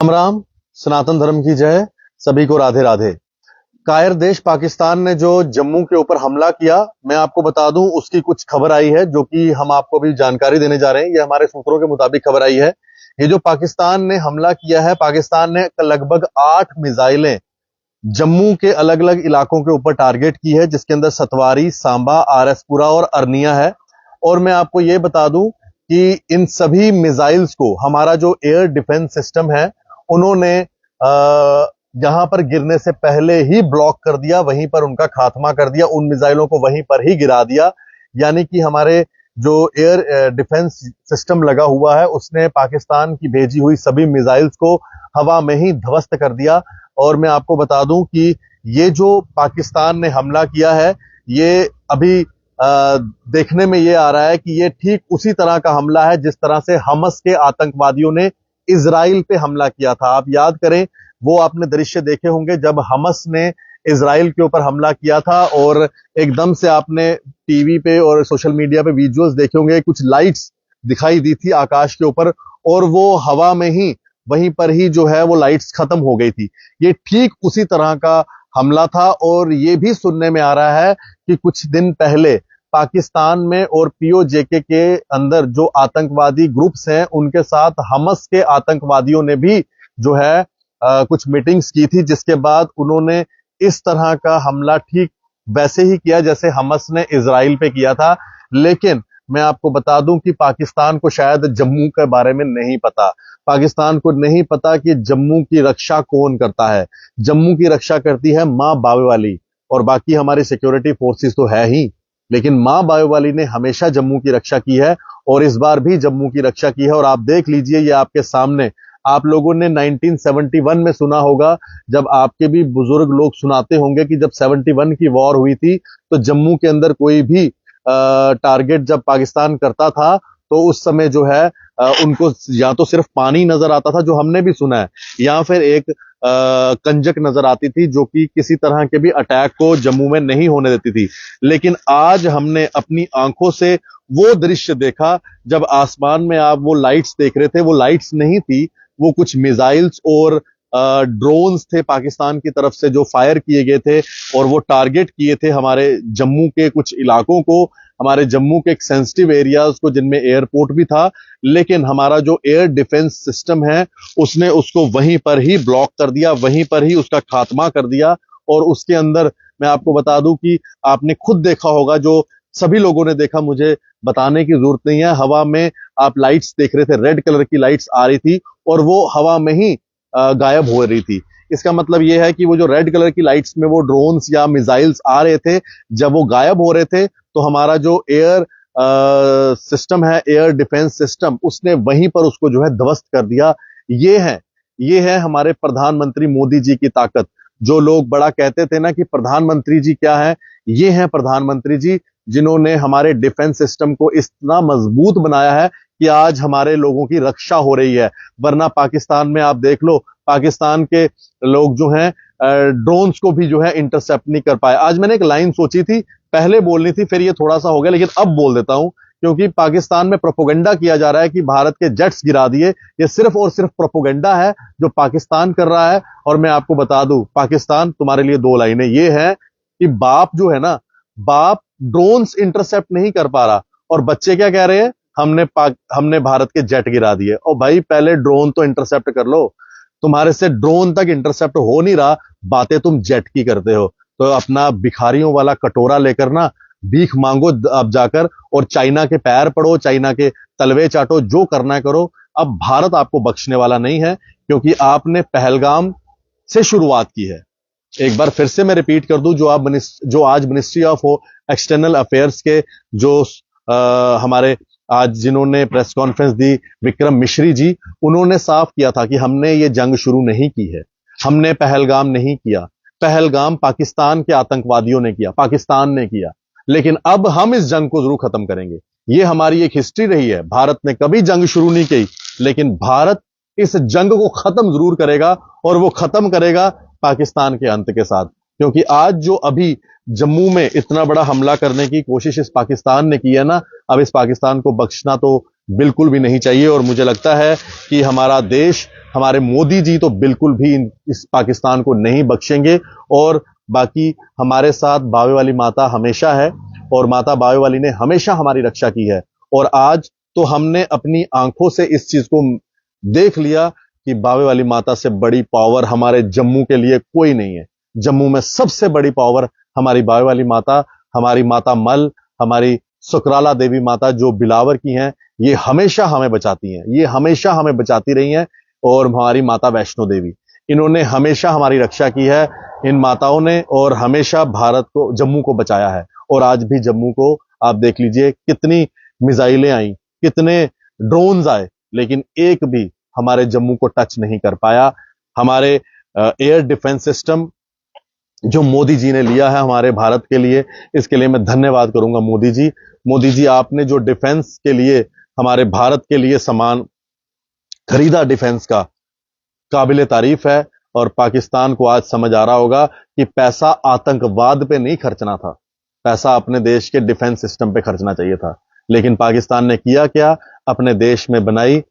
राम राम। सनातन धर्म की जय। सभी को राधे राधे। कायर देश पाकिस्तान ने जो जम्मू के ऊपर हमला किया, मैं आपको बता दूं उसकी कुछ खबर आई है जो कि हम आपको भी जानकारी देने जा रहे हैं। ये हमारे सूत्रों के मुताबिक खबर आई है। ये जो पाकिस्तान ने हमला किया है, पाकिस्तान ने लगभग 8 मिसाइलें जम्मू के अलग अलग इलाकों के ऊपर टारगेट की है, जिसके अंदर सतवारी, सांबा, आरएसपुरा और अरनिया है। और मैं आपको ये बता दूं कि इन सभी मिसाइल्स को हमारा जो एयर डिफेंस सिस्टम है उन्होंने यहां पर गिरने से पहले ही ब्लॉक कर दिया, वहीं पर उनका खात्मा कर दिया, उन मिसाइलों को वहीं पर ही गिरा दिया। यानी कि हमारे जो एयर डिफेंस सिस्टम लगा हुआ है उसने पाकिस्तान की भेजी हुई सभी मिसाइल्स को हवा में ही ध्वस्त कर दिया। और मैं आपको बता दूं कि ये जो पाकिस्तान ने हमला किया है, ये अभी देखने में ये आ रहा है कि ये ठीक उसी तरह का हमला है जिस तरह से हमस के आतंकवादियों ने इजराइल पे हमला किया था। आप याद करें, वो आपने दृश्य देखे होंगे जब हमस ने इजराइल के ऊपर हमला किया था और एकदम से आपने टीवी पे और सोशल मीडिया पे विजुअल्स देखे होंगे, कुछ लाइट्स दिखाई दी थी आकाश के ऊपर और वो हवा में ही वहीं पर ही जो है वो लाइट्स खत्म हो गई थी। ये ठीक उसी तरह का हमला था। और ये भी सुनने में आ रहा है कि कुछ दिन पहले पाकिस्तान में और पीओजेके के अंदर जो आतंकवादी ग्रुप्स हैं उनके साथ हमस के आतंकवादियों ने भी जो है कुछ मीटिंग्स की थी, जिसके बाद उन्होंने इस तरह का हमला ठीक वैसे ही किया जैसे हमस ने इजराइल पे किया था। लेकिन मैं आपको बता दूं कि पाकिस्तान को शायद जम्मू के बारे में नहीं पता। पाकिस्तान को नहीं पता कि जम्मू की रक्षा कौन करता है। जम्मू की रक्षा करती है मां बावे वाली, और बाकी हमारी सिक्योरिटी फोर्सेस तो है ही, लेकिन मां बावे वाली ने हमेशा जम्मू की रक्षा की है और इस बार भी जम्मू की रक्षा की है। और आप देख लीजिए, ये आपके सामने, आप लोगों ने 1971 में सुना होगा, जब आपके भी बुजुर्ग लोग सुनाते होंगे कि जब 71 की वॉर हुई थी तो जम्मू के अंदर कोई भी टारगेट जब पाकिस्तान करता था तो उस समय जो है उनको या तो सिर्फ पानी नजर आता था, जो हमने भी सुना है, या फिर एक कंजक नजर आती थी जो कि किसी तरह के भी अटैक को जम्मू में नहीं होने देती थी। लेकिन आज हमने अपनी आंखों से वो दृश्य देखा जब आसमान में आप वो लाइट्स देख रहे थे, वो लाइट्स नहीं थी, वो कुछ मिसाइल्स और ड्रोन्स थे पाकिस्तान की तरफ से जो फायर किए गए थे और वो टारगेट किए थे हमारे जम्मू के कुछ इलाकों को, हमारे जम्मू के एक सेंसिटिव एरियाज को जिनमें एयरपोर्ट भी था। लेकिन हमारा जो एयर डिफेंस सिस्टम है उसने उसको वहीं पर ही ब्लॉक कर दिया, वहीं पर ही उसका खात्मा कर दिया। और उसके अंदर मैं आपको बता दूं कि आपने खुद देखा होगा, जो सभी लोगों ने देखा, मुझे बताने की जरूरत नहीं है, हवा में आप लाइट्स देख रहे थे, रेड कलर की लाइट्स आ रही थी और वो हवा में ही गायब हो रही थी। इसका मतलब यह है कि वो जो रेड कलर की लाइट्स में वो ड्रोन्स या मिसाइल्स आ रहे थे, जब वो गायब हो रहे थे तो हमारा जो एयर सिस्टम है, एयर डिफेंस सिस्टम, उसने वहीं पर उसको जो है ध्वस्त कर दिया। ये है हमारे प्रधानमंत्री मोदी जी की ताकत। जो लोग बड़ा कहते थे ना कि प्रधानमंत्री जी क्या है, ये हैं प्रधानमंत्री जी, जिन्होंने हमारे डिफेंस सिस्टम को इतना मजबूत बनाया है कि आज हमारे लोगों की रक्षा हो रही है। वरना पाकिस्तान में आप देख लो, पाकिस्तान के लोग जो हैं ड्रोन्स को भी जो है इंटरसेप्ट नहीं कर पाए। आज मैंने एक लाइन सोची थी, पहले बोलनी थी, फिर ये थोड़ा सा हो गया, लेकिन अब बोल देता हूं, क्योंकि पाकिस्तान में प्रोपोगंडा किया जा रहा है कि भारत के जेट्स गिरा दिए। ये सिर्फ और सिर्फ प्रोपोगंडा है जो पाकिस्तान कर रहा है। और मैं आपको बता दूं, पाकिस्तान, तुम्हारे लिए दो लाइनें ये है कि बाप जो है ना, बाप ड्रोन्स इंटरसेप्ट नहीं कर पा रहा और बच्चे क्या कह रहे हैं, हमने भारत के जेट गिरा दिए। और भाई पहले ड्रोन तो इंटरसेप्ट कर लो, तुम्हारे से ड्रोन तक इंटरसेप्ट हो नहीं रहा, बातें तुम जेट की करते हो। तो अपना भिखारियों वाला कटोरा लेकर ना भीख मांगो अब जाकर, और चाइना के पैर पड़ो, चाइना के तलवे चाटो, जो करना है करो। अब भारत आपको बख्शने वाला नहीं है, क्योंकि आपने पहलगाम से शुरुआत की है। एक बार फिर से मैं रिपीट कर दूं, जो आज मिनिस्ट्री ऑफ एक्सटर्नल अफेयर्स के जो हमारे आज जिन्होंने प्रेस कॉन्फ्रेंस दी, विक्रम मिश्री जी, उन्होंने साफ किया था कि हमने ये जंग शुरू नहीं की है, हमने पहलगाम नहीं किया। पहलगाम पाकिस्तान के आतंकवादियों ने किया, पाकिस्तान ने किया। लेकिन अब हम इस जंग को जरूर खत्म करेंगे। ये हमारी एक हिस्ट्री रही है। भारत ने कभी जंग शुरू नहीं की, लेकिन भारत इस जंग को खत्म जरूर करेगा, और वो खत्म करेगा पाकिस्तान के अंत के साथ। क्योंकि आज जो अभी जम्मू में इतना बड़ा हमला करने की कोशिश इस पाकिस्तान ने की है ना, अब इस पाकिस्तान को बख्शना तो बिल्कुल भी नहीं चाहिए। और मुझे लगता है कि हमारा देश हमारे मोदी जी तो बिल्कुल भी इस पाकिस्तान को नहीं बख्शेंगे। और बाकी हमारे साथ बावे वाली माता हमेशा है और माता बावे वाली ने हमेशा हमारी रक्षा की है। और आज तो हमने अपनी आंखों से इस चीज को देख लिया कि बावे वाली माता से बड़ी पावर हमारे जम्मू के लिए कोई नहीं है। जम्मू में सबसे बड़ी पावर हमारी बावे वाली माता, हमारी माता मल, हमारी सुकराला देवी माता जो बिलावर की हैं, ये हमेशा हमें बचाती हैं, ये हमेशा हमें बचाती रही हैं। और हमारी माता वैष्णो देवी, इन्होंने हमेशा हमारी रक्षा की है, इन माताओं ने, और हमेशा भारत को, जम्मू को बचाया है। और आज भी जम्मू को आप देख लीजिए, कितनी मिसाइलें आई, कितने ड्रोन्स आए, लेकिन एक भी हमारे जम्मू को टच नहीं कर पाया। हमारे एयर डिफेंस सिस्टम जो मोदी जी ने लिया है हमारे भारत के लिए, इसके लिए मैं धन्यवाद करूंगा मोदी जी। मोदी जी, आपने जो डिफेंस के लिए, हमारे भारत के लिए सामान खरीदा डिफेंस का, काबिले तारीफ है। और पाकिस्तान को आज समझ आ रहा होगा कि पैसा आतंकवाद पे नहीं खर्चना था, पैसा अपने देश के डिफेंस सिस्टम पे खर्चना चाहिए था। लेकिन पाकिस्तान ने किया क्या? अपने देश में बनाई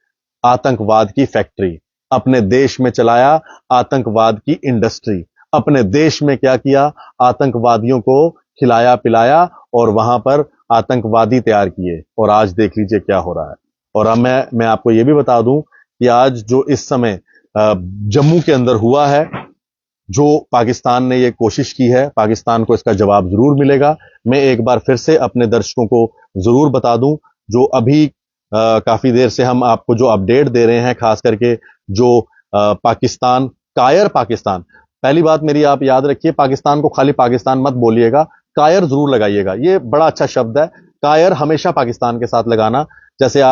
आतंकवाद की फैक्ट्री, अपने देश में चलाया आतंकवाद की इंडस्ट्री, अपने देश में क्या किया? आतंकवादियों को खिलाया पिलाया और वहां पर आतंकवादी तैयार किए। और आज देख लीजिए क्या हो रहा है। और अब मैं आपको यह भी बता दूं कि आज जो इस समय जम्मू के अंदर हुआ है, जो पाकिस्तान ने ये कोशिश की है, पाकिस्तान को इसका जवाब जरूर मिलेगा। मैं एक बार फिर से अपने दर्शकों को जरूर बता दूं, जो अभी काफी देर से हम आपको जो अपडेट दे रहे हैं, खास करके जो पाकिस्तान, कायर पाकिस्तान। पहली बात मेरी आप याद रखिए, पाकिस्तान को खाली पाकिस्तान मत बोलिएगा, कायर जरूर लगाइएगा। ये बड़ा अच्छा शब्द है, कायर हमेशा पाकिस्तान के साथ लगाना। जैसे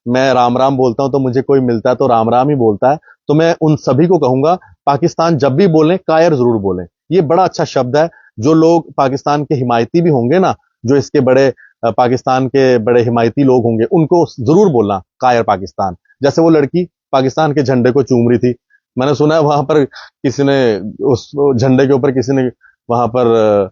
मैं राम राम बोलता हूं तो मुझे कोई मिलता है तो राम राम ही बोलता है, तो मैं उन सभी को कहूंगा पाकिस्तान जब भी बोलें कायर जरूर बोलें। ये बड़ा अच्छा शब्द है। जो लोग पाकिस्तान के हिमायती भी होंगे ना, जो इसके बड़े पाकिस्तान के बड़े हिमायती लोग होंगे, उनको जरूर बोलना कायर पाकिस्तान। जैसे वो लड़की पाकिस्तान के झंडे को चूम रही थी, मैंने सुना है वहां पर किसी ने, उस झंडे के ऊपर किसी ने वहां पर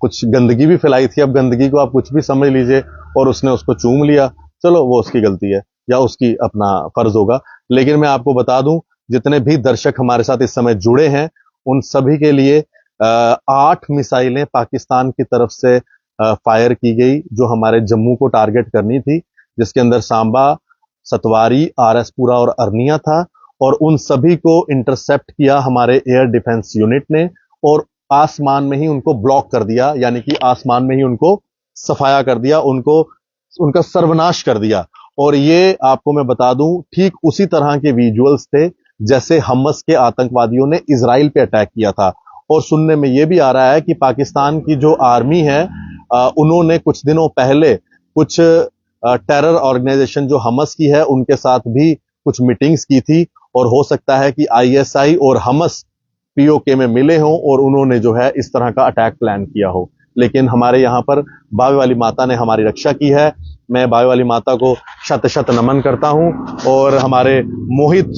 कुछ गंदगी भी फैलाई थी। अब गंदगी को आप कुछ भी समझ लीजिए, और उसने उसको चूम लिया। चलो, वो उसकी गलती है या उसकी अपना फर्ज होगा। लेकिन मैं आपको बता दूं, जितने भी दर्शक हमारे साथ इस समय जुड़े हैं, उन सभी के लिए 8 मिसाइलें पाकिस्तान की तरफ से फायर की गई, जो हमारे जम्मू को टारगेट करनी थी, जिसके अंदर सांबा, सतवारी, आरएसपुरा और अरनिया था। और उन सभी को इंटरसेप्ट किया हमारे एयर डिफेंस यूनिट ने, और आसमान में ही उनको ब्लॉक कर दिया, यानी कि आसमान में ही उनको सफाया कर दिया, उनको उनका सर्वनाश कर दिया। और ये आपको मैं बता दूं, ठीक उसी तरह के विजुअल्स थे जैसे हमस के आतंकवादियों ने इजराइल पे अटैक किया था। और सुनने में यह भी आ रहा है कि पाकिस्तान की जो आर्मी है, उन्होंने कुछ दिनों पहले कुछ टेरर ऑर्गेनाइजेशन जो हमस की है, उनके साथ भी कुछ मीटिंग्स की थी। और हो सकता है कि आईएसआई और हमस पीओके में मिले हों और उन्होंने जो है इस तरह का अटैक प्लान किया हो। लेकिन हमारे यहाँ पर बावे वाली माता ने हमारी रक्षा की है। मैं बावे वाली माता को शत शत नमन करता हूं। और हमारे मोहित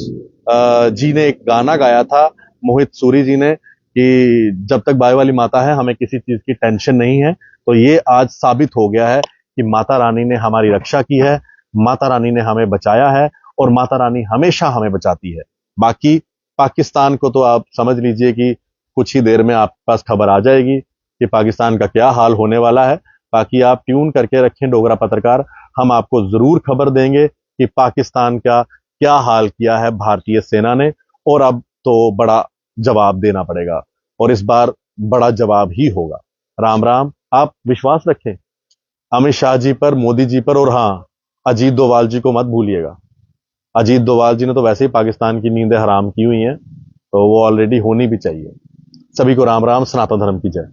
जी ने एक गाना गाया था, मोहित सूरी जी ने, कि जब तक बावे वाली माता है हमें किसी चीज की टेंशन नहीं है। तो ये आज साबित हो गया है कि माता रानी ने हमारी रक्षा की है, माता रानी ने हमें बचाया है, और माता रानी हमेशा हमें बचाती है। बाकी पाकिस्तान को तो आप समझ लीजिए कि कुछ ही देर में आपके पास खबर आ जाएगी कि पाकिस्तान का क्या हाल होने वाला है। बाकी आप ट्यून करके रखें डोगरा पत्रकार, हम आपको जरूर खबर देंगे कि पाकिस्तान का क्या हाल किया है भारतीय सेना ने। और अब तो बड़ा जवाब देना पड़ेगा, और इस बार बड़ा जवाब ही होगा। राम राम। आप विश्वास रखें अमित शाह जी पर, मोदी जी पर, और हाँ, अजीत डोभाल जी को मत भूलिएगा। अजीत डोभाल जी ने तो वैसे ही पाकिस्तान की नींदें हराम की हुई हैं, तो वो ऑलरेडी होनी भी चाहिए। सभी को राम राम, सनातन धर्म की जय।